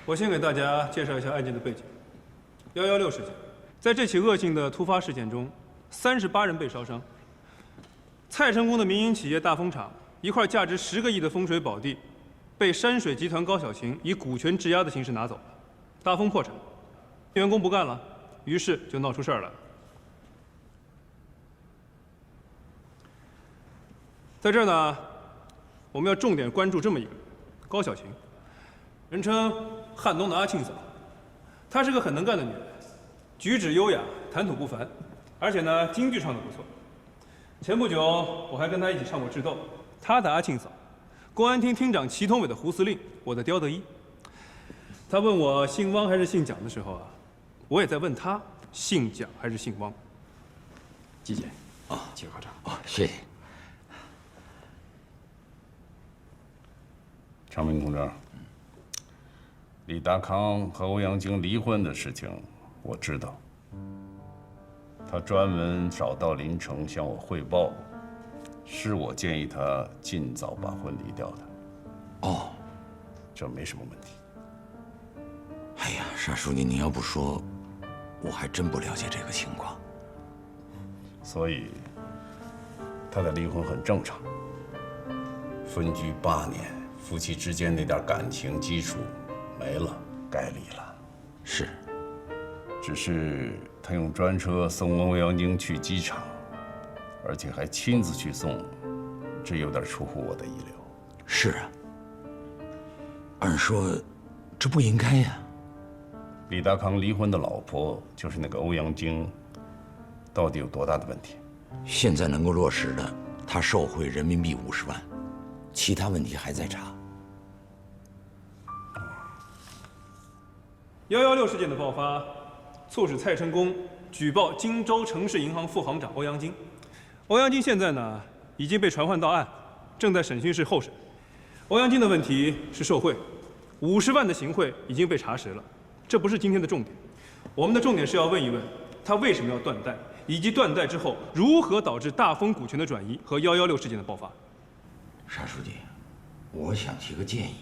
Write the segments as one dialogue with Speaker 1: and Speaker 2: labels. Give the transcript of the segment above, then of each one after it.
Speaker 1: 我先给大家介绍一下案件的背景。116事件，在这起恶性的突发事件中，38人被烧伤。蔡成功的民营企业大风厂一块价值10个亿的风水宝地，被山水集团高小琴以股权质押的形式拿走了。大风破产，员工不干了，于是就闹出事儿来了。在这儿呢，我们要重点关注这么一个人，高小琴。 人称汉东的阿庆嫂，她是个很能干的女人，举止优雅，谈吐不凡，而且呢，京剧唱得不错。前不久我还跟她一起唱过《智斗》，她的阿庆嫂，公安厅厅长祁同伟的胡司令，我的刁德一。他问我姓汪还是姓蒋的时候啊，我也在问他姓蒋还是姓汪。
Speaker 2: 季姐，请合掌。
Speaker 3: 谢谢。
Speaker 4: 长明同志。 李达康和欧阳菁离婚的事情我知道，他专门找到林城向我汇报，是我建议他尽早把婚离掉的。
Speaker 3: 哦，
Speaker 4: 这没什么问题。
Speaker 3: 哎呀，沙书记，你要不说，我还真不了解这个情况。
Speaker 4: 所以，他的离婚很正常。分居8年，夫妻之间那点感情基础。 没了，该离了。
Speaker 3: 是，
Speaker 4: 只是他用专车送欧阳菁去机场，而且还亲自去送，这有点出乎我的意料。
Speaker 3: 是啊，按说这不应该呀。
Speaker 4: 李达康离婚的老婆就是那个欧阳菁，到底有多大的问题？
Speaker 3: 现在能够落实的，他受贿人民币50万，其他问题还在查。
Speaker 1: 116事件的爆发，促使蔡成功举报荆州城市银行副行长欧阳菁。欧阳菁现在呢已经被传唤到案，正在审讯室候审。欧阳菁的问题是受贿，50万的行贿已经被查实了。这不是今天的重点，我们的重点是要问一问他为什么要断代，以及断代之后如何导致大丰股权的转移和116事件的爆发。
Speaker 3: 沙书记，我想提个建议，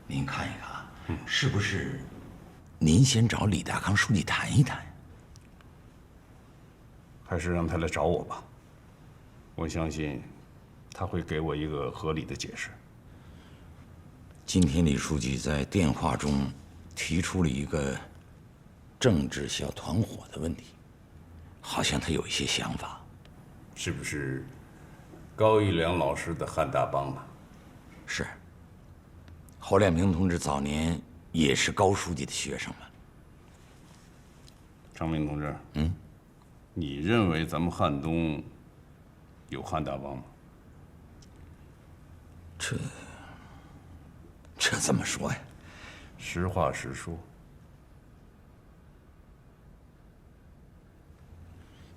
Speaker 3: 您看一看啊。 是不是您先找李达康书记谈一谈？
Speaker 4: 还是让他来找我吧。我相信他会给我一个合理的解释。
Speaker 3: 今天李书记在电话中提出了一个政治小团伙的问题，好像他有一些想法。
Speaker 4: 是不是高育良老师的汉大帮啊？
Speaker 3: 是。 侯亮平同志早年也是高书记的学生嘛。
Speaker 4: 张明同志，你认为咱们汉东有汉大帮吗？
Speaker 3: 这怎么说呀？
Speaker 4: 实话实说。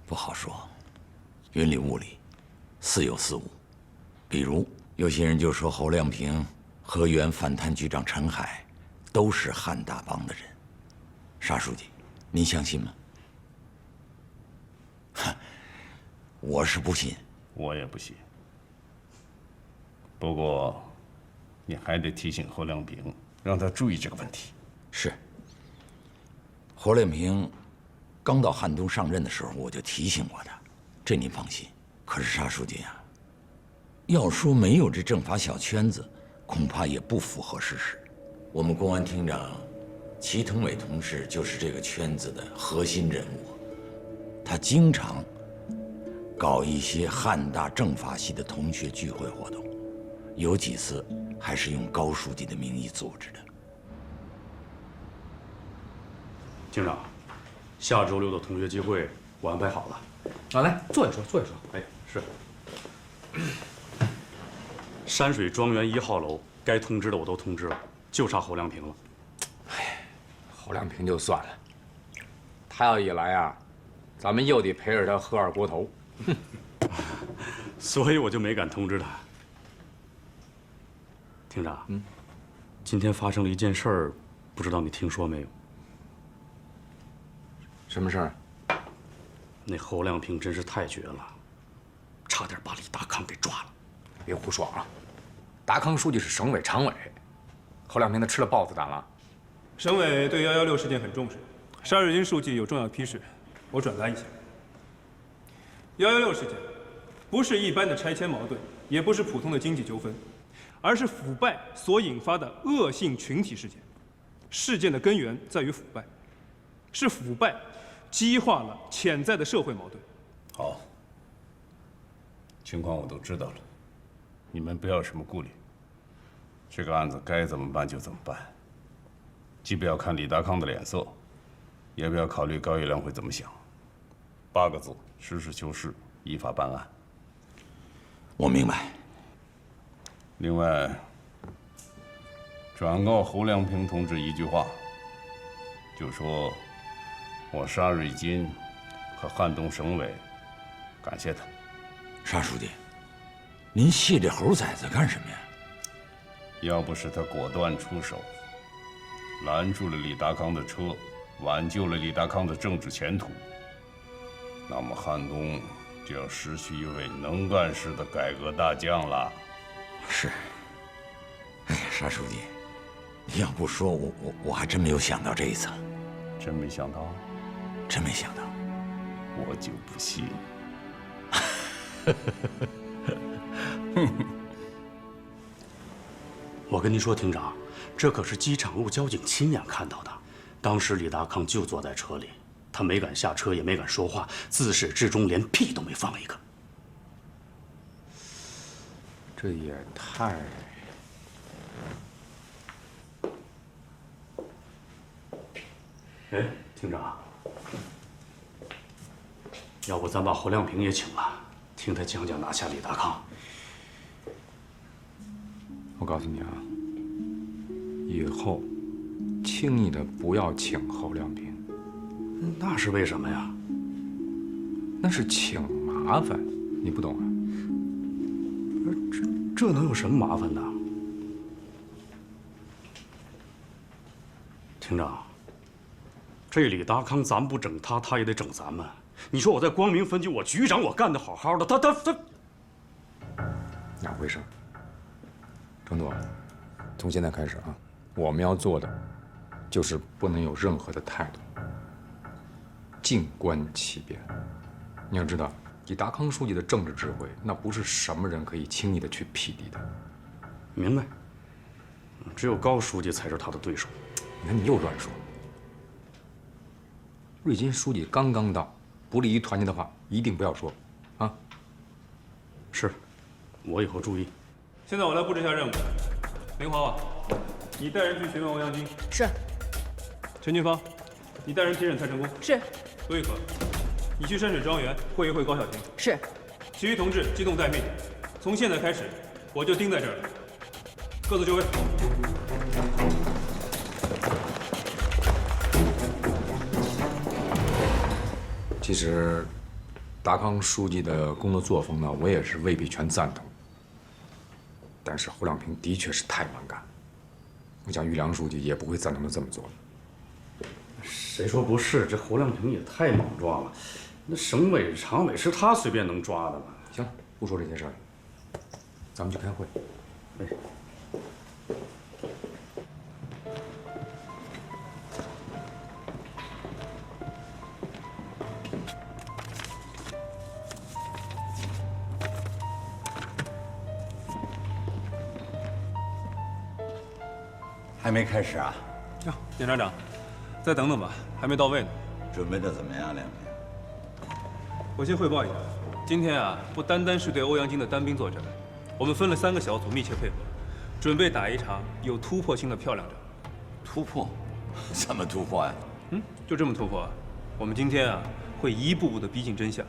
Speaker 3: 不好说，云里雾里，似有似无。比如有些人就说侯亮平。 和原反贪局长陈海都是汉大帮的人，沙书记，您相信吗？我是不信，
Speaker 4: 我也不信。不过，你还得提醒侯亮平，让他注意这个问题。
Speaker 3: 是。侯亮平刚到汉东上任的时候，我就提醒过他，这您放心。可是沙书记啊，要说没有这政法小圈子。 恐怕也不符合事实。我们公安厅长祁同伟同志就是这个圈子的核心人物，他经常搞一些汉大政法系的同学聚会活动，有几次还是用高书记的名义组织的。
Speaker 2: 厅长，下周6的同学聚会我安排好了。来，坐一说，坐一说。哎，是。山水庄园1号楼，该通知的我都通知了，就差侯亮平了。
Speaker 5: 哎，侯亮平就算了，他要一来啊，咱们又得陪着他喝2锅头。
Speaker 2: 所以我就没敢通知他。厅长，今天发生了一件事儿，不知道你听说没有？
Speaker 5: 什么事儿？
Speaker 2: 那侯亮平真是太绝了，差点把李达康给抓了。
Speaker 5: 别胡说啊！达康书记是省委常委，侯亮平他吃了豹子胆了。
Speaker 1: 省委对116事件很重视，沙瑞金书记有重要批示，我转达一下。116事件不是一般的拆迁矛盾，也不是普通的经济纠纷，而是腐败所引发的恶性群体事件。事件的根源在于腐败，是腐败激化了潜在的社会矛盾。
Speaker 4: 好，情况我都知道了，你们不要有什么顾虑。这个案子该怎么办就怎么办，既不要看李达康的脸色，也不要考虑高玉良会怎么想。8个字：实事求是，依法办案。
Speaker 3: 我明白。
Speaker 4: 另外，转告侯亮平同志一句话，就说我沙瑞金和汉东省委感谢他。
Speaker 3: 沙书记，您系这猴崽子干什么呀？
Speaker 4: 要不是他果断出手，拦住了李达康的车，挽救了李达康的政治前途，那么汉东就要失去一位能干事的改革大将了。
Speaker 3: 是。哎呀，沙书记，你要不说，我还真没有想到这一层。
Speaker 4: 真没想到，
Speaker 3: 真没想到。
Speaker 4: 我就不信。
Speaker 2: 我跟您说，厅长，这可是机场路交警亲眼看到的。当时李达康就坐在车里，他没敢下车，也没敢说话，自始至终连屁都没放一个。
Speaker 5: 这也太……
Speaker 2: 哎，厅长，要不咱把侯亮平也请了，听他讲讲拿下李达康。
Speaker 5: 我告诉你啊，以后轻易的不要请侯亮平，
Speaker 2: 那是为什么呀？
Speaker 5: 那是请麻烦，你不懂啊？
Speaker 2: 这能有什么麻烦呢？厅长，这李达康咱不整他，他也得整咱们。你说我在光明分局，我局长我干得好好的，他
Speaker 5: 两回事。程度，从现在开始啊，我们要做的就是不能有任何的态度，静观其变。你要知道，李达康书记的政治智慧，那不是什么人可以轻易的去匹敌的。
Speaker 2: 明白。只有高书记才是他的对手。
Speaker 5: 你看你又乱说。瑞金书记刚刚到，不利于团结的话，一定不要说，啊。
Speaker 2: 是，我以后注意。
Speaker 1: 现在我来布置一下任务。林华华，你带人去询问欧阳菁。
Speaker 6: 是。
Speaker 1: 陈俊芳，你带人提审蔡成功。
Speaker 6: 是。
Speaker 1: 杜玉可，你去山水庄园会一会高小婷。
Speaker 6: 是。
Speaker 1: 其余同志机动待命。从现在开始，我就盯在这儿了。各自就位。
Speaker 5: 其实，达康书记的工作作风呢，我也是未必全赞同。但是侯亮平的确是太蛮干，我想玉良书记也不会赞同他这么做的。
Speaker 2: 谁说不是？这侯亮平也太莽撞了，那省委常委是他随便能抓的吗？
Speaker 5: 行了，不说这些事儿了，咱们去开会。
Speaker 2: 哎。
Speaker 3: 还没开始啊？
Speaker 1: 哟，检察长，再等等吧，还没到位呢。
Speaker 3: 准备的怎么样，亮平？
Speaker 1: 我先汇报一下，今天啊，不单单是对欧阳菁的单兵作战，我们分了3个小组密切配合，准备打一场有突破性的漂亮仗。
Speaker 3: 突破？怎么突破呀？
Speaker 1: 就这么突破啊！我们今天啊，会一步步的逼近真相。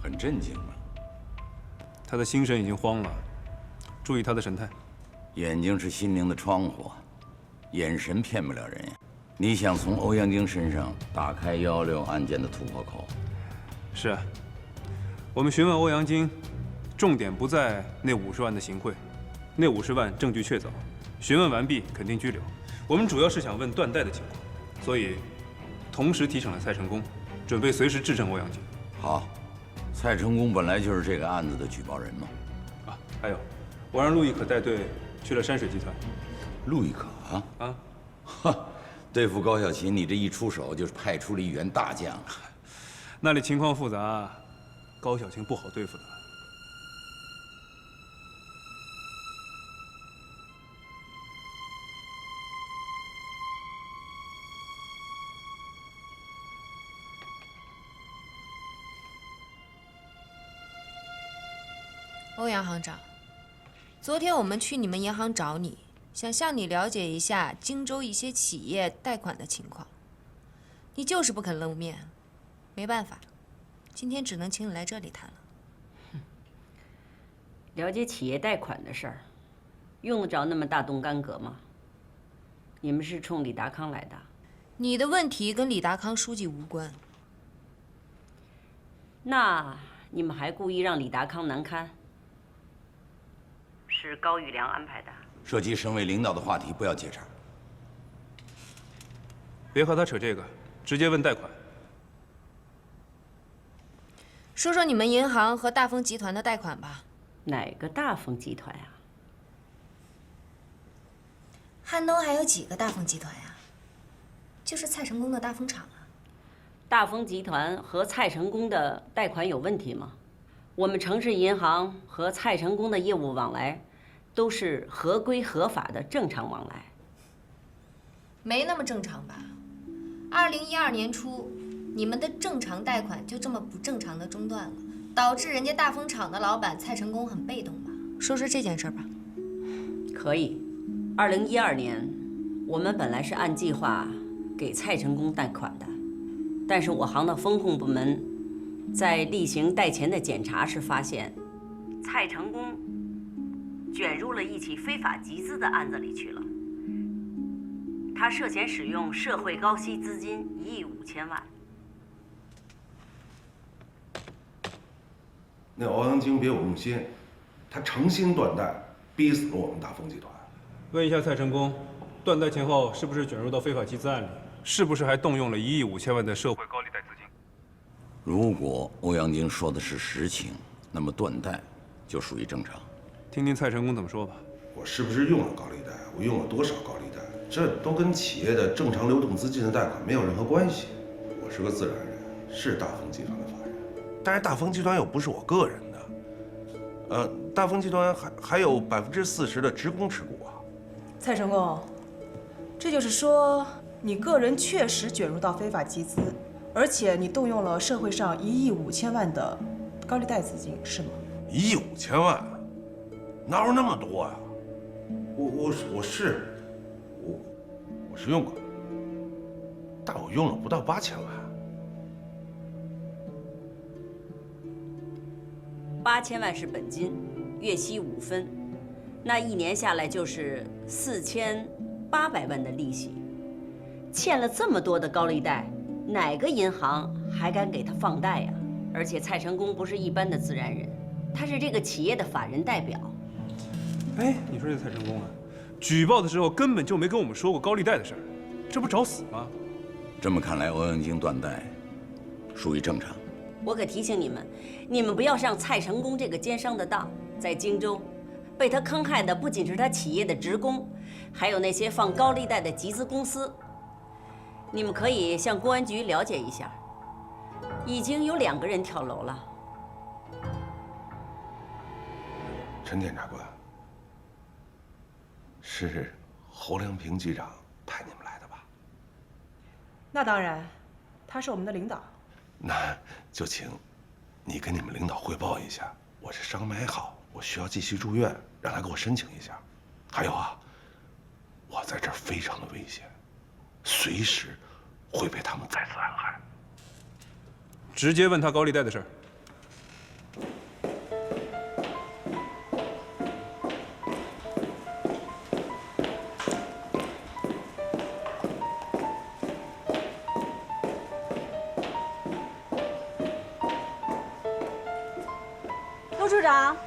Speaker 3: 很震惊吗？
Speaker 1: 他的心神已经慌了，注意他的神态。
Speaker 3: 眼睛是心灵的窗户，眼神骗不了人呀。你想从欧阳菁身上打开116案件的突破口？
Speaker 1: 是啊，我们询问欧阳菁，重点不在那50万的行贿，那50万证据确凿，询问完毕肯定拘留。我们主要是想问断代的情况，所以同时提审了蔡成功，准备随时质证欧阳菁。
Speaker 3: 好，蔡成功本来就是这个案子的举报人嘛。
Speaker 1: 啊，还有，我让陆亦可带队去了山水集团。
Speaker 3: 陆亦可啊？
Speaker 1: 啊，
Speaker 3: 哈，对付高小琴，你这一出手就是派出了一员大将。
Speaker 1: 那里情况复杂，高小琴不好对付的。
Speaker 6: 欧阳行长，昨天我们去你们银行找你，想向你了解一下荆州一些企业贷款的情况，你就是不肯露面，没办法，今天只能请你来这里谈了。
Speaker 7: 了解企业贷款的事儿，用得着那么大动干戈吗？你们是冲李达康来的？
Speaker 6: 你的问题跟李达康书记无关。
Speaker 7: 那你们还故意让李达康难堪？是高玉良安排的。
Speaker 3: 涉及省委领导的话题不要接茬。
Speaker 1: 别和他扯这个，直接问贷款。
Speaker 6: 说说你们银行和大丰集团的贷款吧。
Speaker 7: 哪个大丰集团呀？
Speaker 6: 汉东还有几个大丰集团呀？就是蔡成功的大丰厂啊。
Speaker 7: 大丰集团和蔡成功的贷款有问题吗？我们城市银行和蔡成功的业务往来，都是合规合法的正常往来。
Speaker 6: 没那么正常吧？2012年初，你们的正常贷款就这么不正常的中断了，导致人家大丰厂的老板蔡成功很被动吧？说说这件事吧。
Speaker 7: 可以。2012年，我们本来是按计划给蔡成功贷款的，但是我行的风控部门在例行贷前的检查时发现，蔡成功卷入了一起非法集资的案子里去了。他涉嫌使用社会高息资金1亿5千万。
Speaker 8: 那欧阳菁别有用心，他诚心断贷，逼死了我们大丰集团。
Speaker 1: 问一下蔡成功，断贷前后是不是卷入到非法集资案里？是不是还动用了1亿5千万的社会高利贷资金？
Speaker 3: 如果欧阳菁说的是实情，那么断贷就属于正常。
Speaker 1: 听听蔡成功怎么说吧。
Speaker 8: 我是不是用了高利贷？我用了多少高利贷？这都跟企业的正常流动资金的贷款没有任何关系。我是个自然人，是大丰集团的法人，但是大丰集团又不是我个人的。大丰集团还有40%的职工持股啊。
Speaker 9: 蔡成功，这就是说你个人确实卷入到非法集资，而且你动用了社会上1亿5千万的高利贷资金，是吗
Speaker 8: ？1亿5千万，哪有那么多呀？我是用过，但我用了不到8千万。
Speaker 7: 8千万是本金，月息5分，那1年下来就是4800万的利息。欠了这么多的高利贷，哪个银行还敢给他放贷呀？而且蔡成功不是一般的自然人，他是这个企业的法人代表。
Speaker 1: 哎，你说这蔡成功啊，举报的时候根本就没跟我们说过高利贷的事儿，这不找死吗？
Speaker 3: 这么看来，欧阳菁断贷属于正常。
Speaker 7: 我可提醒你们，你们不要上蔡成功这个奸商的当。在荆州，被他坑害的不仅是他企业的职工，还有那些放高利贷的集资公司。你们可以向公安局了解一下，已经有2个人跳楼了。
Speaker 8: 陈检察官，是侯良平局长派你们来的吧？
Speaker 9: 那当然，他是我们的领导。
Speaker 8: 那就请你跟你们领导汇报一下，我这伤没好，我需要继续住院，让他给我申请一下。还有啊，我在这儿非常的危险，随时会被他们再次暗害。
Speaker 1: 直接问他高利贷的事儿。
Speaker 10: 处长，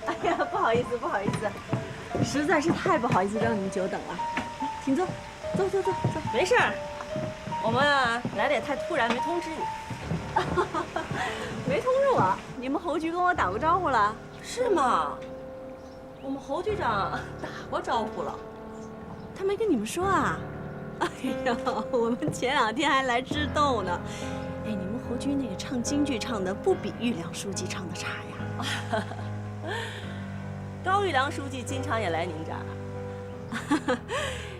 Speaker 10: 哎呀，不好意思，不好意思，实在是太不好意思让你们久等了。请坐，坐。
Speaker 7: 没事儿，我们啊来的也太突然，没通知你。
Speaker 10: 没通知我，你们侯局跟我打过招呼了？
Speaker 7: 是吗？我们侯局长打过招呼了。
Speaker 10: 他没跟你们说啊？哎呀，我们前2天还来智斗呢。哎，你们侯局那个唱京剧唱的不比玉良书记唱的差呀。
Speaker 7: 高玉良书记经常也来您这儿。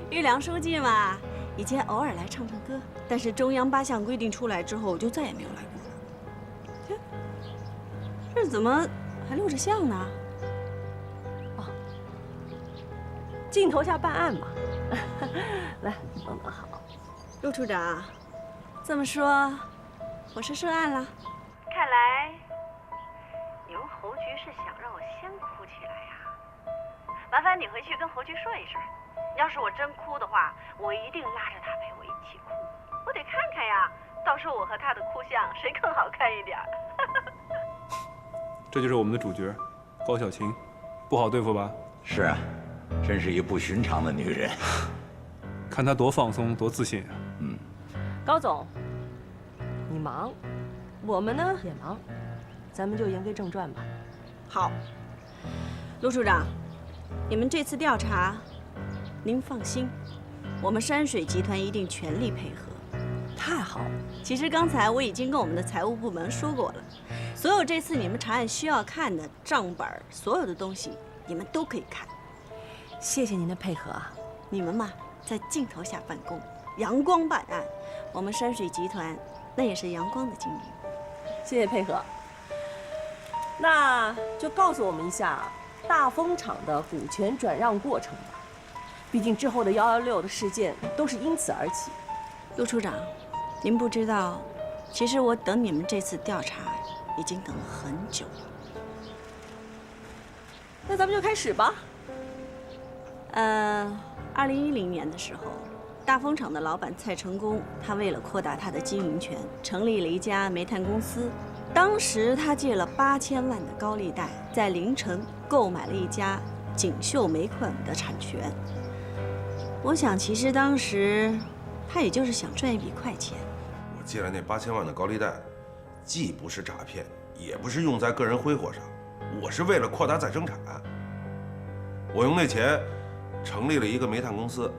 Speaker 10: 玉良书记嘛，以前偶尔来唱歌，但是中央8项规定出来之后，就再也没有来过了。这怎么还录着像呢？
Speaker 7: 哦，镜头下办案嘛。来，弄得好。
Speaker 10: 陆处长，这么说，我是涉案了？看来你们侯局是想让我先哭起来呀？麻烦你回去跟侯局说一声，要是我真哭的话，我一定拉着他陪我一起哭。我得看看呀，到时候我和他的哭相谁更好看一点。
Speaker 1: 这就是我们的主角，高小琴，不好对付吧？
Speaker 3: 是啊，真是一不寻常的女人。
Speaker 1: 看她多放松，多自信啊！
Speaker 7: 高总，你忙，我们呢也忙，咱们就言归正传吧。
Speaker 10: 好，陆处长，你们这次调查，您放心，我们山水集团一定全力配合。
Speaker 7: 太好了。
Speaker 10: 其实刚才我已经跟我们的财务部门说过了，所有这次你们查案需要看的账本，所有的东西你们都可以看。
Speaker 7: 谢谢您的配合啊！
Speaker 10: 你们嘛，在镜头下办公，阳光办案。我们山水集团那也是阳光的经营。
Speaker 7: 谢谢配合。那就告诉我们一下大风厂的股权转让过程吧，毕竟之后的116的事件都是因此而起。
Speaker 10: 陆处长，您不知道，其实我等你们这次调查已经等了很久了。
Speaker 7: 那咱们就开始吧。
Speaker 10: 2010年的时候，大风厂的老板蔡成功，他为了扩大他的经营权，成立了一家煤炭公司。当时他借了8000万的高利贷，在临城购买了一家锦绣煤矿的产权。我想，其实当时他也就是想赚一笔快钱。
Speaker 8: 我借了那8000万的高利贷，既不是诈骗，也不是用在个人挥霍上，我是为了扩大再生产。我用那钱成立了一个煤炭公司，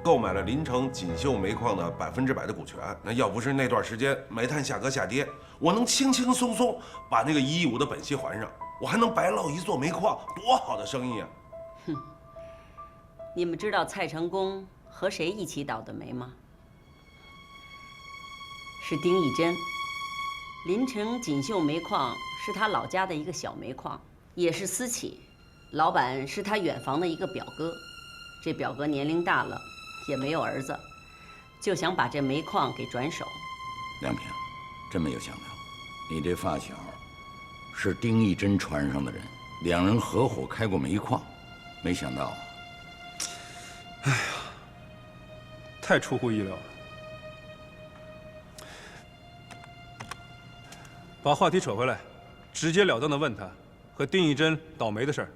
Speaker 8: 购买了临城锦绣煤矿的100%的股权。那要不是那段时间煤炭价格下跌，我能轻轻松松把那个1亿5的本息还上，我还能白捞一座煤矿，多好的生意啊！
Speaker 7: 哼，你们知道蔡成功和谁一起倒的霉吗？是丁义珍。临城锦绣煤矿是他老家的一个小煤矿，也是私企。 老板是他远房的一个表哥，这表哥年龄大了，也没有儿子，就想把这煤矿给转手。
Speaker 3: 梁平，真没有想到，你这发小是丁义珍船上的人，两人合伙开过煤矿，没想到啊！
Speaker 1: 哎呀，太出乎意料了。把话题扯回来，直截了当的问他和丁义珍倒霉的事儿。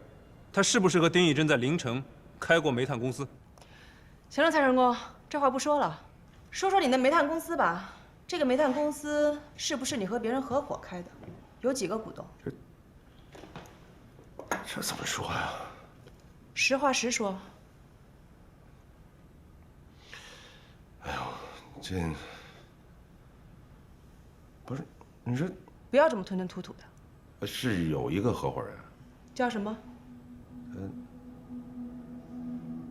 Speaker 1: 他是不是和丁义珍在临城开过煤炭公司？
Speaker 9: 行了，蔡成功，这话不说了，说说你的煤炭公司吧。这个煤炭公司是不是你和别人合伙开的？有几个股东？
Speaker 8: 这怎么说呀？
Speaker 9: 实话实说。
Speaker 8: 哎呦，这不是你这
Speaker 9: 不要这么吞吞吐吐的。
Speaker 8: 是有一个合伙人，
Speaker 9: 叫什么？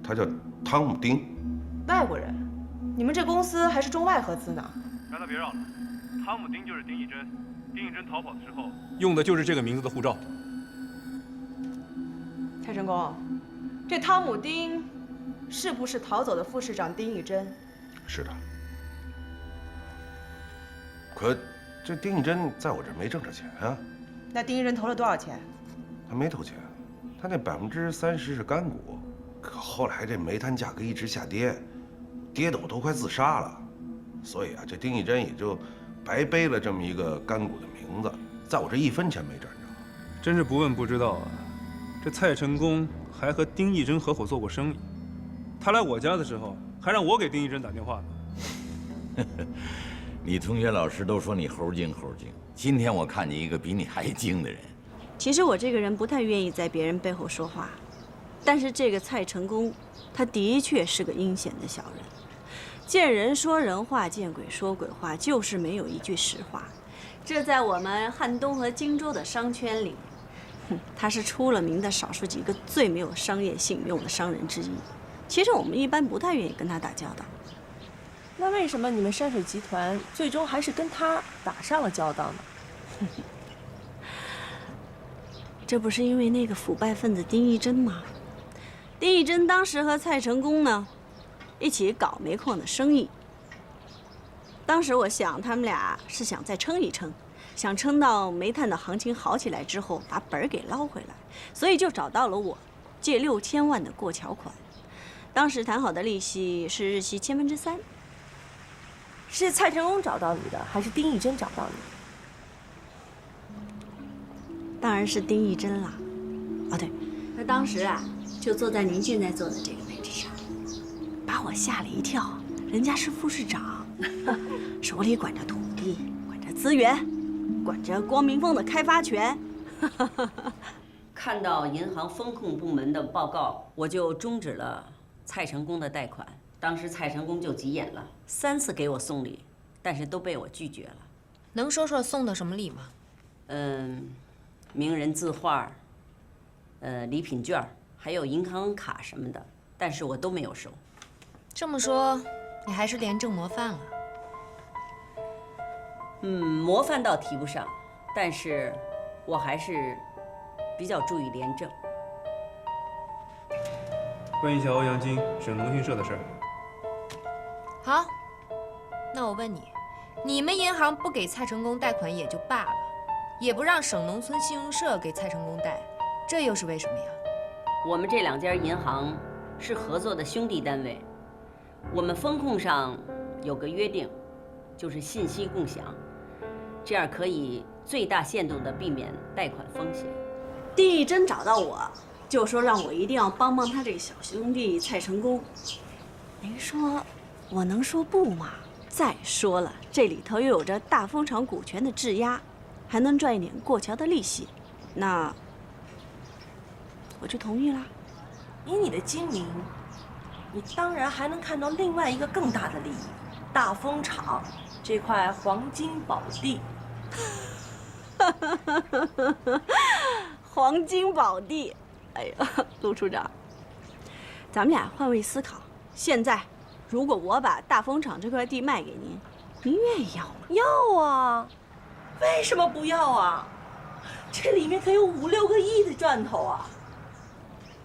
Speaker 8: 他叫汤姆丁，
Speaker 9: 外国人。你们这公司还是中外合资呢。
Speaker 1: 让他别绕了，汤姆丁就是丁义珍，丁义珍逃跑的时候用的就是这个名字的护照。
Speaker 9: 蔡成功，这汤姆丁是不是逃走的副市长丁义珍？
Speaker 8: 是的。可这丁义珍在我这没挣着钱啊。
Speaker 9: 那丁义珍投了多少钱？
Speaker 8: 他没投钱，他那30%是干股。 可后来这煤炭价格一直下跌，跌得我都快自杀了，所以啊，这丁义珍也就白背了这么一个干股的名字，在我这1分钱没赚着。
Speaker 1: 真是不问不知道啊！这蔡成功还和丁义珍合伙做过生意，他来我家的时候还让我给丁义珍打电话呢。
Speaker 3: 你同学老师都说你猴精猴精，今天我看见一个比你还精的人。
Speaker 10: 其实我这个人不太愿意在别人背后说话，但是这个蔡成功，他的确是个阴险的小人，见人说人话，见鬼说鬼话，就是没有一句实话。这在我们汉东和荆州的商圈里，他是出了名的少数几个最没有商业信用的商人之一。其实我们一般不太愿意跟他打交道。
Speaker 9: 那为什么你们山水集团最终还是跟他打上了交道呢？
Speaker 10: 这不是因为那个腐败分子丁义珍吗？丁义珍当时和蔡成功呢，一起搞煤矿的生意。当时我想，他们俩是想再撑一撑，想撑到煤炭的行情好起来之后，把本儿给捞回来，所以就找到了我，借6000万的过桥款。当时谈好的利息是日息3/1000。
Speaker 9: 是蔡成功找到你的，还是丁义珍找到你？
Speaker 10: 当然是丁义珍啦。哦，对，他当时啊，就坐在您现在坐的这个位置上，把我吓了一跳。人家是副市长，手里管着土地，管着资源，管着光明峰的开发权。
Speaker 7: 看到银行风控部门的报告，我就终止了蔡成功的贷款。当时蔡成功就急眼了，3次给我送礼，但是都被我拒绝了。
Speaker 6: 能说说送的什么礼吗？
Speaker 7: 名人字画，礼品券，还有银行卡什么的，但是我都没有收。
Speaker 6: 这么说，你还是廉政模范了。
Speaker 7: 模范倒提不上，但是我还是比较注意廉政。
Speaker 1: 问一下欧阳菁省农信社的事儿。
Speaker 6: 好，那我问你，你们银行不给蔡成功贷款也就罢了，也不让省农村信用社给蔡成功贷，这又是为什么呀？
Speaker 7: 我们这2家银行是合作的兄弟单位，我们风控上有个约定，就是信息共享，这样可以最大限度地避免贷款风险。
Speaker 10: 丁义珍找到我，就说让我一定要帮帮他这个小兄弟蔡成功。您说我能说不吗？再说了，这里头又有着大风厂股权的质押，还能赚一点过桥的利息，那我就同意了。
Speaker 9: 以你的精明，你当然还能看到另外一个更大的利益——大风厂这块黄金宝地。
Speaker 10: 黄金宝地，哎呀，陆处长，咱们俩换位思考，现在如果我把大风厂这块地卖给您，您愿意要吗？
Speaker 9: 要啊，为什么不要啊？这里面可有5、6个亿的赚头啊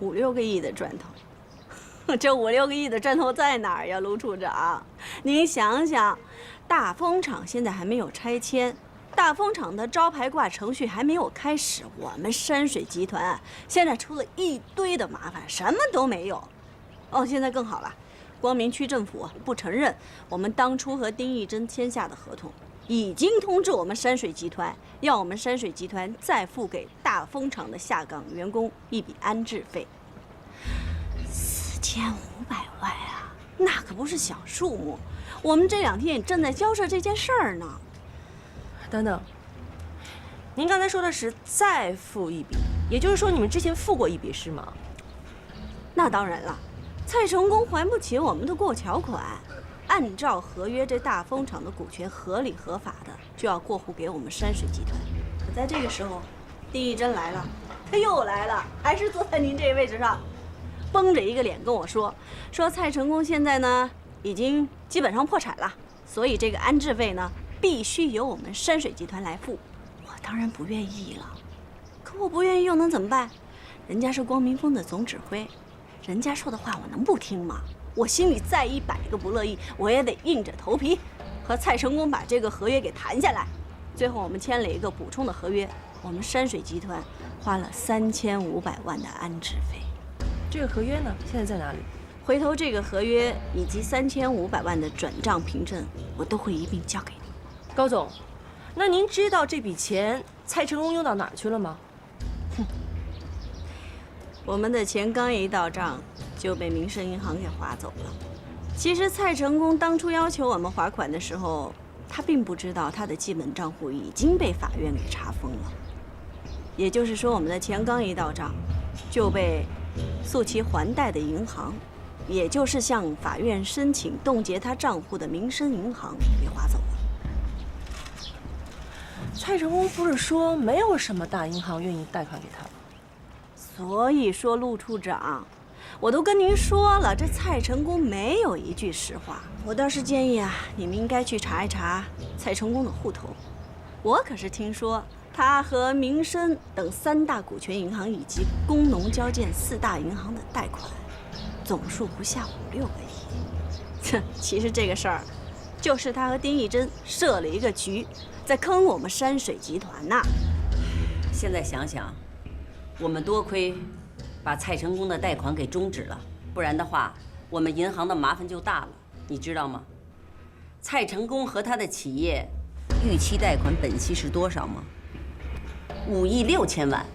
Speaker 10: ！5、6个亿的赚头，这5、6个亿的赚头在哪儿呀，卢处长？您想想，大风厂现在还没有拆迁，大风厂的招牌挂程序还没有开始，我们山水集团现在出了一堆的麻烦，什么都没有。哦，现在更好了。光明区政府不承认我们当初和丁义珍签下的合同，已经通知我们山水集团，要我们山水集团再付给大风厂的下岗员工一笔安置费，4500万啊，那可不是小数目。我们这2天也正在交涉这件事儿呢。
Speaker 9: 等等，您刚才说的是再付一笔，也就是说你们之前付过一笔是吗？
Speaker 10: 那当然了。蔡成功还不起我们的过桥款，按照合约，这大风厂的股权合理合法的就要过户给我们山水集团。可在这个时候，丁义珍来了，他又来了，还是坐在您这位置上，绷着一个脸跟我说蔡成功现在呢已经基本上破产了，所以这个安置费呢必须由我们山水集团来付。我当然不愿意了，可我不愿意又能怎么办？人家是光明峰的总指挥。人家说的话我能不听吗？我心里再100个不乐意，我也得硬着头皮和蔡成功把这个合约给谈下来。最后我们签了一个补充的合约，我们山水集团花了3500万的安置费。
Speaker 9: 这个合约呢，现在在哪里？
Speaker 10: 回头这个合约以及3500万的转账凭证，我都会一并交给你。
Speaker 9: 高总，那您知道这笔钱蔡成功用到哪儿去了吗？
Speaker 10: 我们的钱刚一到账，就被民生银行给划走了。其实蔡成功当初要求我们划款的时候，他并不知道他的基本账户已经被法院给查封了。也就是说，我们的钱刚一到账，就被诉其还贷的银行，也就是向法院申请冻结他账户的民生银行给划走了。
Speaker 9: 蔡成功不是说没有什么大银行愿意贷款给他吗？
Speaker 10: 所以说，陆处长，我都跟您说了，这蔡成功没有一句实话。我倒是建议啊，你们应该去查一查蔡成功的户头。我可是听说他和民生等3大股权银行以及工农交建4大银行的贷款，总数不下5、6个亿。其实这个事儿，就是他和丁义珍设了一个局，在坑我们山水集团呐。
Speaker 7: 现在想想，我们多亏把蔡成功的贷款给终止了，不然的话，我们银行的麻烦就大了，你知道吗？蔡成功和他的企业逾期贷款本息是多少吗？5亿6千万，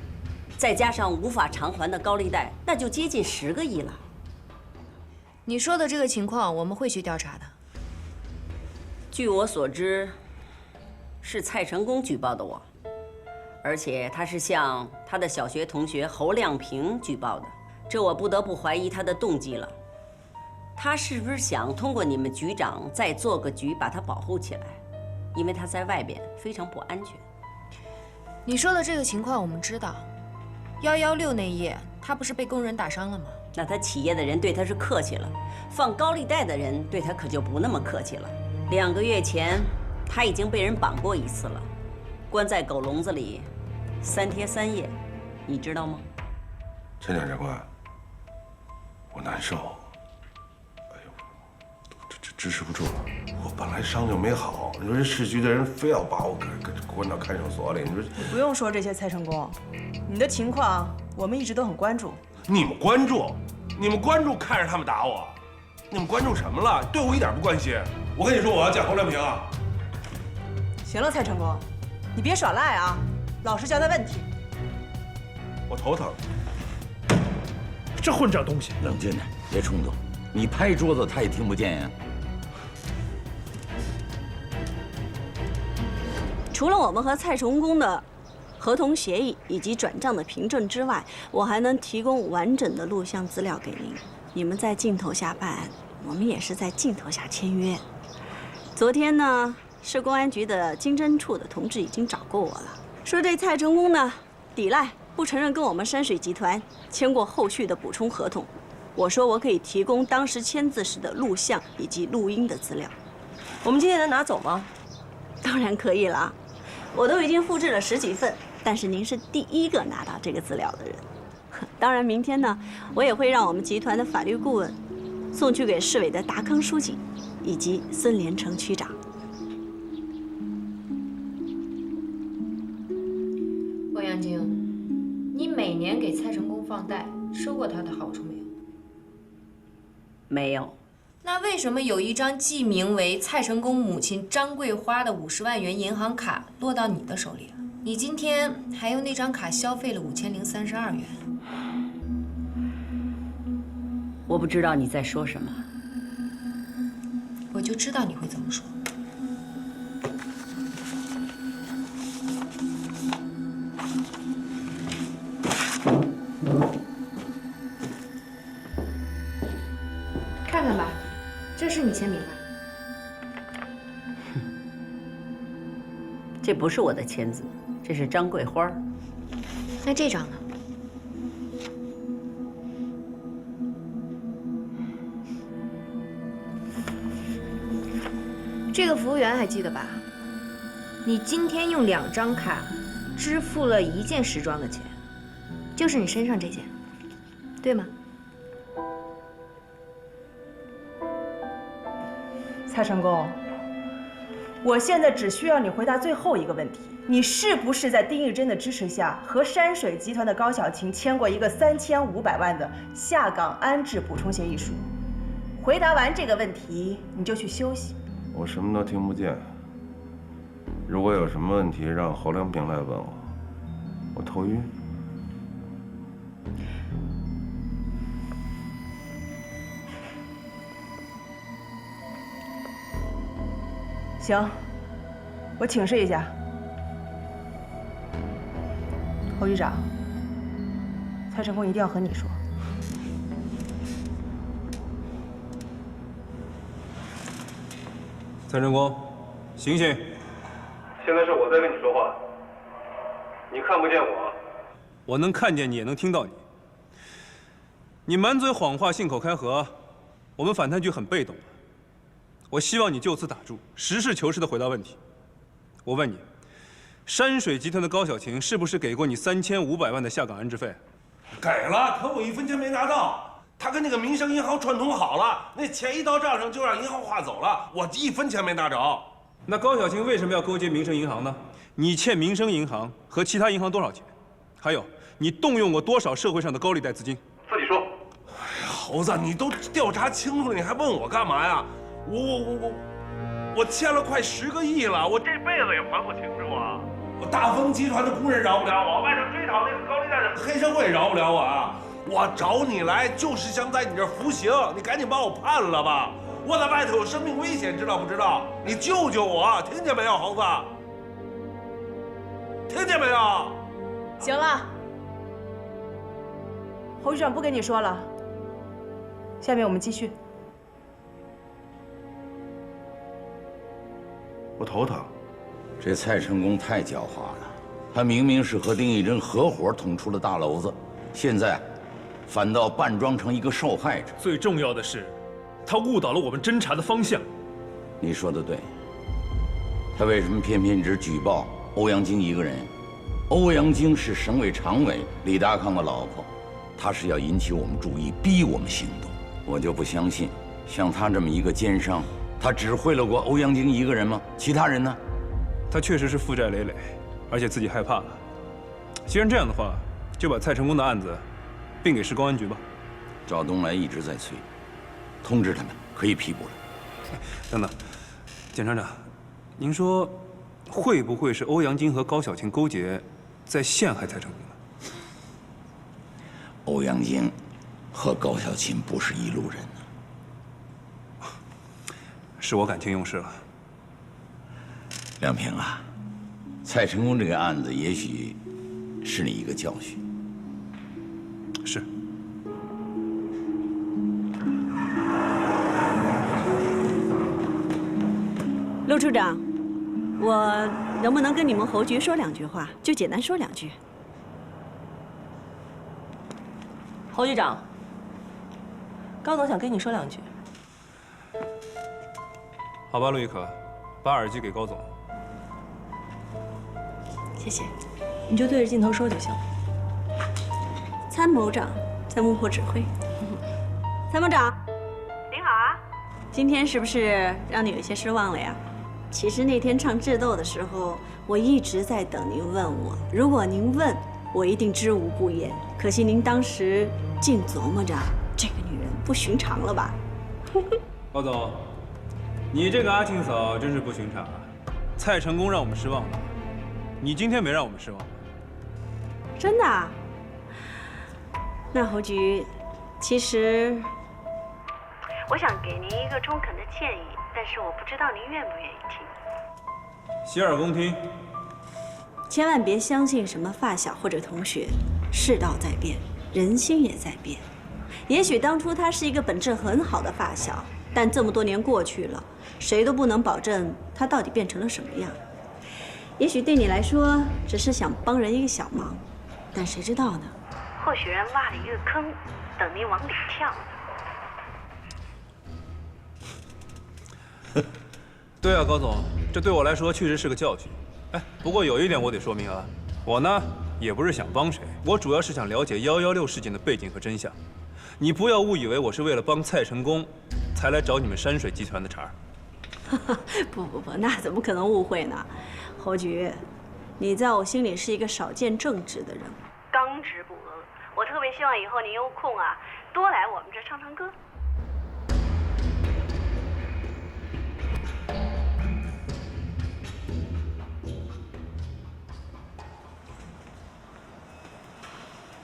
Speaker 7: 再加上无法偿还的高利贷，那就接近10个亿了。
Speaker 6: 你说的这个情况，我们会去调查的。
Speaker 7: 据我所知，是蔡成功举报的我，而且他是向他的小学同学侯亮平举报的，这我不得不怀疑他的动机了。他是不是想通过你们局长再做个局，把他保护起来？因为他在外边非常不安全。
Speaker 6: 你说的这个情况我们知道，116那夜他不是被工人打伤了吗？
Speaker 7: 那他企业的人对他是客气了，放高利贷的人对他可就不那么客气了。2个月前，他已经被人绑过1次了，关在狗笼子里3天3夜，你知道吗？
Speaker 8: 陈检察官，我难受，哎呦，这支持不住了。我本来伤就没好，你说这市局的人非要把我给关到看守所里，你说
Speaker 9: 你不用说这些，蔡成功，你的情况我们一直都很关注。
Speaker 8: 你们关注，看着他们打我，你们关注什么了？对我一点不关心。我跟你说，我要见侯亮平啊！
Speaker 9: 行了，蔡成功，你别耍赖啊，老实交代问题。
Speaker 8: 我头疼。
Speaker 3: 这混账东西！冷静点，别冲动。你拍桌子，他也听不见呀。
Speaker 10: 除了我们和蔡成功的合同协议以及转账的凭证之外，我还能提供完整的录像资料给您。你们在镜头下办案，我们也是在镜头下签约。昨天呢，市公安局的经侦处的同志已经找过我了，说这蔡成功呢抵赖，不承认跟我们山水集团签过后续的补充合同。我说我可以提供当时签字时的录像以及录音的资料。
Speaker 9: 我们今天能拿走吗？
Speaker 10: 当然可以了，我都已经复制了10几份，但是您是第1个拿到这个资料的人。当然，明天呢，我也会让我们集团的法律顾问送去给市委的达康书记以及孙连成区长。
Speaker 6: 欧阳晶，你每年给蔡成功放贷，收过他的好处没有？
Speaker 7: 没有。
Speaker 6: 那为什么有一张记名为蔡成功母亲张桂花的50万元银行卡落到你的手里了？你今天还用那张卡消费了5032元。
Speaker 7: 我不知道你在说什么。
Speaker 6: 我就知道你会这么说。看看吧，这是你签名吧？
Speaker 7: 这不是我的签字，这是张桂花。
Speaker 6: 那这张呢？这个服务员还记得吧？你今天用2张卡支付了1件时装的钱，就是你身上这件，对吗？
Speaker 9: 蔡成功，我现在只需要你回答最后一个问题：你是不是在丁义珍的支持下，和山水集团的高小琴签过一个3500万的下岗安置补充协议书？回答完这个问题，你就去休息。
Speaker 8: 我什么都听不见。如果有什么问题，让侯良平来问我。我头晕。
Speaker 9: 行，我请示一下，侯局长，蔡成功一定要和你说。
Speaker 1: 蔡成功，醒醒！现在是我在跟你说话，你看不见我，我能看见你，也能听到你。你满嘴谎话，信口开河，我们反贪局很被动。我希望你就此打住，实事求是地回答问题。我问你，山水集团的高小琴是不是给过你3500万的下岗安置费？
Speaker 8: 给了，可我1分钱没拿到。他跟那个民生银行串通好了，那钱一到账上就让银行划走了，我1分钱没拿着。
Speaker 1: 那高小琴为什么要勾结民生银行呢？你欠民生银行和其他银行多少钱？还有，你动用过多少社会上的高利贷资金？自己说。
Speaker 8: 哎呀，猴子，你都调查清楚了，你还问我干嘛呀？我欠了快10个亿了，我这辈子也还不清楚啊！我大丰集团的工人饶不了我，外头追讨那个高利贷的黑社会饶不了我啊！我找你来就是想在你这儿服刑，你赶紧把我判了吧！我在外头有生命危险，知道不知道？你救救我，听见没有，猴子？听见没有？
Speaker 9: 行了，侯局长不跟你说了，下面我们继续。
Speaker 8: 我头疼。
Speaker 3: 这蔡成功太狡猾了，他明明是和丁义珍合伙捅出了大娄子，现在反倒扮装成一个受害者。
Speaker 1: 最重要的是，他误导了我们侦查的方向。
Speaker 3: 你说的对，他为什么偏偏只举报欧阳菁一个人？欧阳菁是省委常委李达康的老婆，他是要引起我们注意，逼我们行动。我就不相信，像他这么一个奸商，他只贿赂过欧阳菁一个人吗？其他人呢？
Speaker 1: 他确实是负债累累，而且自己害怕了。既然这样的话，就把蔡成功的案子并给市公安局吧。
Speaker 3: 赵东来一直在催，通知他们可以批捕了。
Speaker 1: 等等，检察长，您说会不会是欧阳菁和高小琴勾结，在陷害蔡成功呢？
Speaker 3: 欧阳菁和高小琴不是一路人呢。
Speaker 1: 是我感情用事了。
Speaker 3: 梁平啊，蔡成功这个案子也许是你一个教训。
Speaker 1: 是。
Speaker 10: 陆处长，我能不能跟你们侯局说2句话？就简单说2句。
Speaker 11: 侯局长，高总想跟你说2句。
Speaker 1: 好吧，陆亦可，把耳机给高总。
Speaker 11: 谢谢，你就对着镜头说就行了。
Speaker 10: 参谋长在幕后指挥。参谋长，
Speaker 12: 您好啊。
Speaker 10: 今天是不是让你有些失望了呀？其实那天唱智斗的时候，我一直在等您问我。如果您问，我一定知无不言。可惜您当时净琢磨着这个女人不寻常了吧？
Speaker 1: 高总，你这个阿庆嫂真是不寻常啊！蔡成功让我们失望了，你今天没让我们失望。
Speaker 10: 真的啊？那侯局，其实
Speaker 12: 我想给您一个中肯的建议，但是我不知道您愿不愿意听。
Speaker 1: 洗耳恭听。
Speaker 10: 千万别相信什么发小或者同学，世道在变，人心也在变。也许当初他是一个本质很好的发小，但这么多年过去了，谁都不能保证他到底变成了什么样。也许对你来说只是想帮人一个小忙，但谁知道呢？
Speaker 12: 或许人挖了一个坑，等您往里跳
Speaker 1: 呢。对啊，高总，这对我来说确实是个教训。哎，不过有一点我得说明啊，我呢也不是想帮谁，我主要是想了解116事件的背景和真相。你不要误以为我是为了帮蔡成功才来找你们山水集团的茬儿。
Speaker 10: 不，那怎么可能误会呢？侯局，你在我心里是一个少见正直的人。
Speaker 12: 刚直不阿，我特别希望以后您有空啊，多来我们这唱唱歌。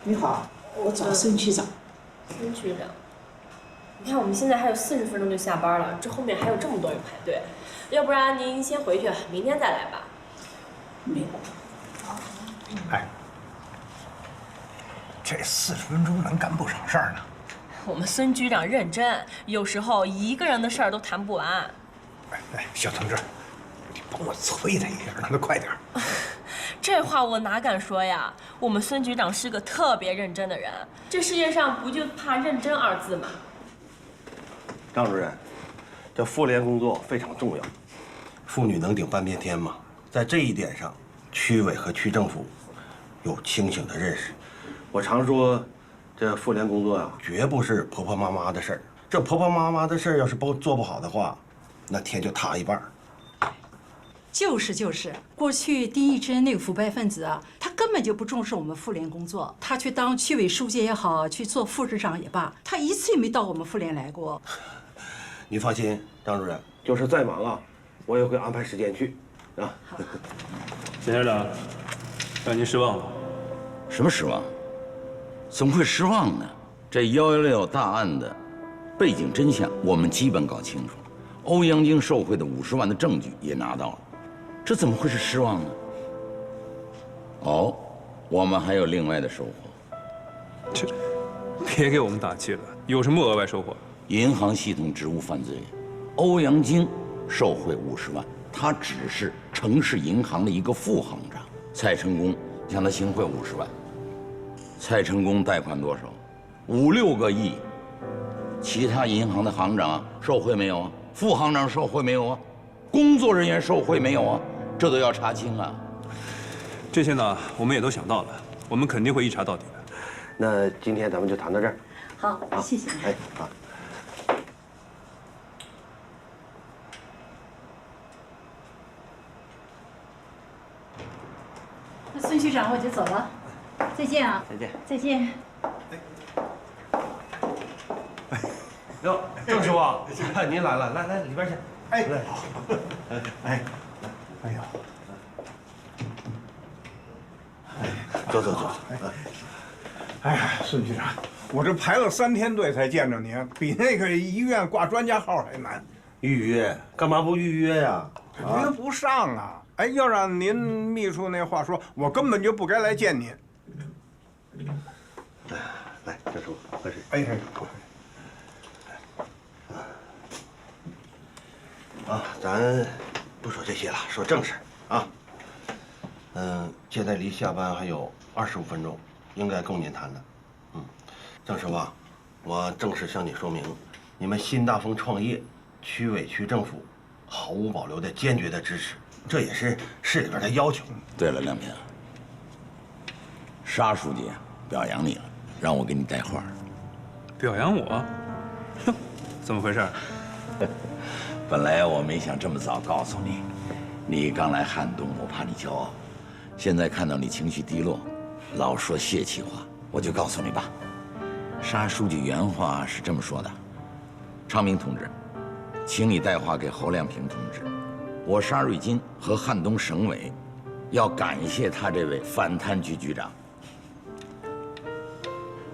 Speaker 13: 你好，我找孙区长。
Speaker 11: 孙区长，你看我们现在还有40分钟就下班了，这后面还有这么多人排队，要不然您先回去，明天再来吧。
Speaker 13: 没有。
Speaker 14: 哎，这40分钟能干不少事儿呢。
Speaker 11: 我们孙局长认真，有时候一个人的事儿都谈不完。
Speaker 14: 哎，小同志，你帮我催他一下，让他快点。
Speaker 11: 这话我哪敢说呀？我们孙局长是个特别认真的人，这世界上不就怕认真2字吗？
Speaker 8: 张主任，这妇联工作非常重要，妇女能顶半边天嘛。在这一点上，区委和区政府有清醒的认识。我常说，这妇联工作啊，绝不是婆婆妈妈的事儿。这婆婆妈妈的事儿要是做不好的话，那天就塌一半。
Speaker 13: 就是，过去丁义珍那个腐败分子啊，他根本就不重视我们妇联工作。他去当区委书记也好，去做副市长也罢，他一次也没到我们妇联来过。
Speaker 8: 你放心，张主任，就是再忙啊，我也会安排时间去。啊，
Speaker 1: 钱校长，让您失望了。
Speaker 3: 什么失望？怎么会失望呢？这116大案的背景真相我们基本搞清楚，欧阳菁受贿的50万的证据也拿到了，这怎么会是失望呢？哦，我们还有另外的收获。
Speaker 1: 这，别给我们打气了，有什么额外收获？
Speaker 3: 银行系统职务犯罪，欧阳菁受贿50万。他只是城市银行的一个副行长，蔡成功向他行贿50万。蔡成功贷款多少？5、6个亿。其他银行的行长受贿没有啊？副行长受贿没有啊？工作人员受贿没有啊？这都要查清啊！
Speaker 1: 这些呢，我们也都想到了，我们肯定会一查到底的。
Speaker 8: 那今天咱们就谈到这儿。
Speaker 13: 好，谢谢。
Speaker 8: 哎，好。
Speaker 13: 那孙局长，我就走了，再见啊！
Speaker 8: 再见。
Speaker 13: 再见。
Speaker 8: 哟，郑师傅，您来了，来里边去。
Speaker 14: 哎，
Speaker 8: 来，
Speaker 14: 好。
Speaker 8: 哎，
Speaker 14: 哎呦，
Speaker 8: 走。
Speaker 14: 哎呀，孙局长，我这排了3天队才见着您，比那个医院挂专家号还难。
Speaker 8: 预约？干嘛不预约呀？
Speaker 14: 约不上啊！哎，要让您秘书那话说，我根本就不该来见您。
Speaker 8: 来，郑师傅，喝水。
Speaker 14: 哎，
Speaker 8: 啊，咱不说这些了，说正事啊。现在离下班还有25分钟，应该够您谈的。郑师傅啊，我正式向你说明，你们新大丰创业，区委区政府毫无保留的坚决的支持，这也是市里边的要求。
Speaker 3: 对了，亮平，沙书记表扬你了，让我给你带话。
Speaker 1: 表扬我？哟，怎么回事？
Speaker 3: 本来我没想这么早告诉你，你刚来汉东，我怕你骄傲。现在看到你情绪低落，老说泄气话，我就告诉你吧。沙书记原话是这么说的：昌明同志，请你带话给侯亮平同志，我沙瑞金和汉东省委要感谢他这位反贪局局长。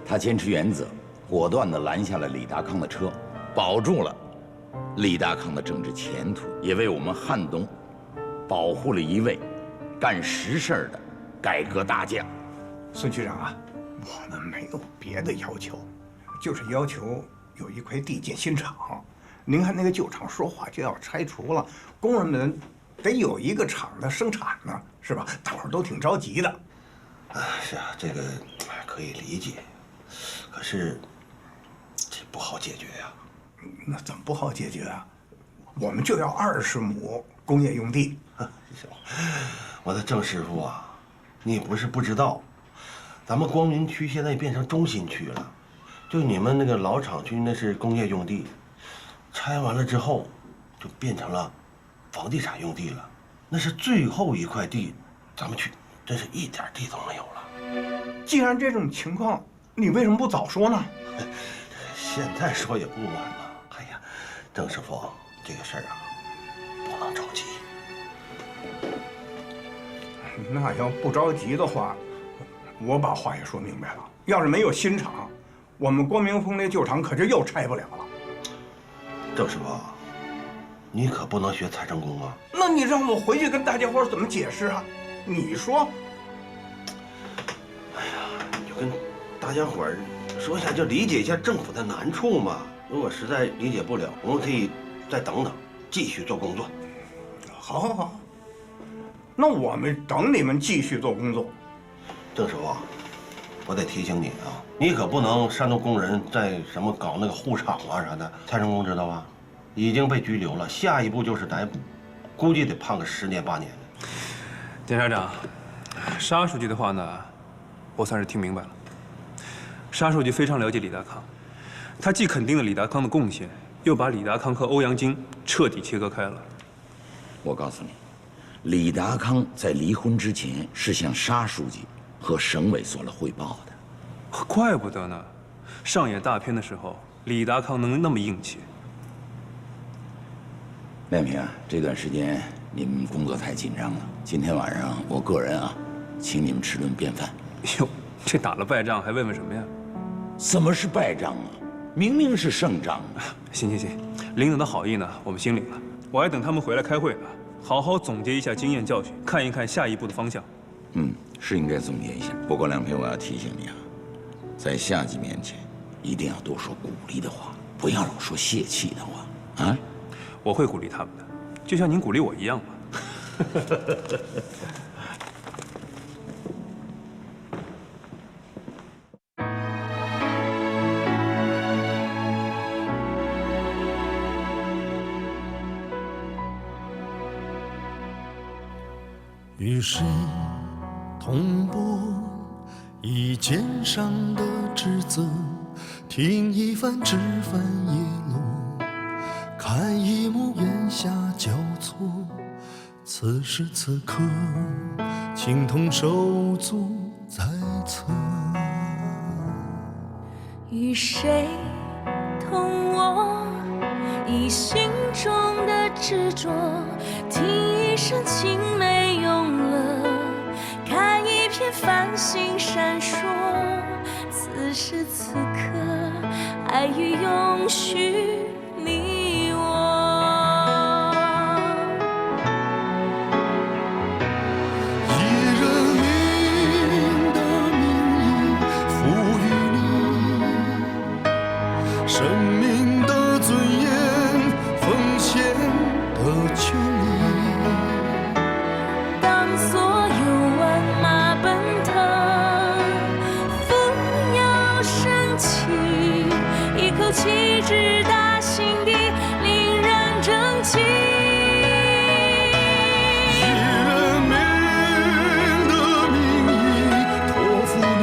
Speaker 3: 他坚持原则，果断地拦下了李达康的车，保住了李达康的政治前途，也为我们汉东保护了一位干实事的改革大将。
Speaker 14: 孙局长啊，我们没有别的要求，就是要求有一块地建新厂。您看那个旧厂说话就要拆除了，工人们得有一个厂的生产呢，是吧？大伙儿都挺着急的。
Speaker 8: 是啊，这个可以理解，可是这不好解决呀。
Speaker 14: 那怎么不好解决啊？我们就要20亩工业用地。
Speaker 8: 我的郑师傅啊，你不是不知道，咱们光明区现在变成中心区了，就你们那个老厂区那是工业用地，拆完了之后就变成了房地产用地了，那是最后一块地，咱们区真是一点地都没有了。
Speaker 14: 既然这种情况，你为什么不早说呢？
Speaker 8: 现在说也不晚了。哎呀，郑师傅，这个事儿啊，不能着急。
Speaker 14: 那要不着急的话，我把话也说明白了，要是没有新厂，我们光明峰那旧厂可就又拆不了了。
Speaker 8: 郑师傅，你可不能学蔡成功啊！
Speaker 14: 那你让我回去跟大家伙怎么解释啊？你说？
Speaker 8: 哎呀，你就跟大家伙说一下，就理解一下政府的难处嘛。如果实在理解不了，我们可以再等等，继续做工作。
Speaker 14: 好，好，好。那我们等你们继续做工作。
Speaker 8: 郑师傅，我得提醒你啊，你可不能煽动工人在什么搞那个护厂啊啥的。蔡成功知道吧？已经被拘留了，下一步就是逮捕，估计得判个10年8年的。
Speaker 1: 检察长，沙书记的话呢，我算是听明白了。沙书记非常了解李达康，他既肯定了李达康的贡献，又把李达康和欧阳菁彻底切割开了。
Speaker 3: 我告诉你，李达康在离婚之前是向沙书记和省委做了汇报的。
Speaker 1: 怪不得呢，上演大片的时候，李达康能那么硬气。
Speaker 3: 亮平啊，这段时间你们工作太紧张了，今天晚上我个人啊，请你们吃顿便饭。
Speaker 1: 哟，这打了败仗还问问什么呀？
Speaker 3: 怎么是败仗啊？明明是胜仗啊！
Speaker 1: 行，领导的好意呢，我们心领了。我还等他们回来开会呢，好好总结一下经验教训，看一看下一步的方向。
Speaker 3: 是应该总结一下。不过亮平，我要提醒你啊，在下级面前一定要多说鼓励的话，不要老说泄气的话啊！
Speaker 1: 我会鼓励他们的，就像您鼓励我一样嘛。
Speaker 15: 与谁同步一肩上的职责，听一番枝繁叶落，看一幕檐下交错。此时此刻，情同手足在侧。
Speaker 16: 与谁同我以心中的执着，听一声情没用了，看一片繁星闪烁。此时此刻，爱与永续，你我。
Speaker 15: 以人民的名义赋予你生命的尊严，奉献的权利。
Speaker 16: 当所有万马奔腾，风摇升起，一口气直达心底，令人争气。
Speaker 15: 以人民的名义托付你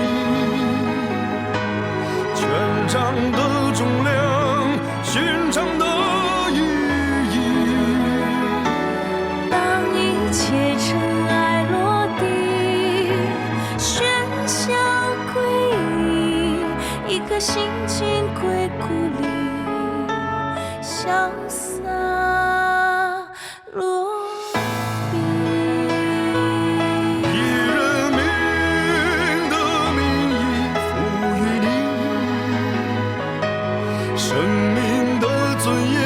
Speaker 15: 权杖的重量，勋章的意义。
Speaker 16: 当一切尘埃落地，喧嚣归隐，一颗心情归故里，潇洒落笔。
Speaker 15: 以人民的名义赋予你生命的尊严，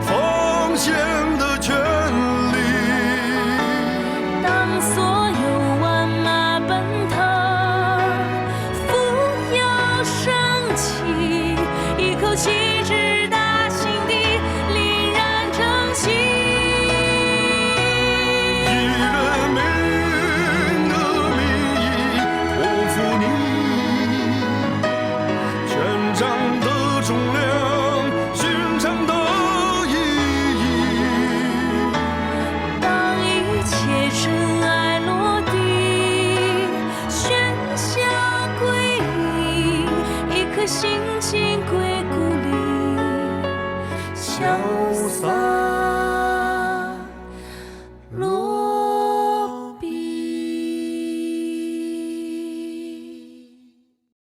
Speaker 15: 奉献的权利。
Speaker 16: 当所有万马奔腾，扶摇升起，一口气直达心底，凛然争气。
Speaker 15: 以人民的名义托付你权杖的重量，勋章的意义。
Speaker 16: 当一切尘埃落地，喧嚣归隐，一颗心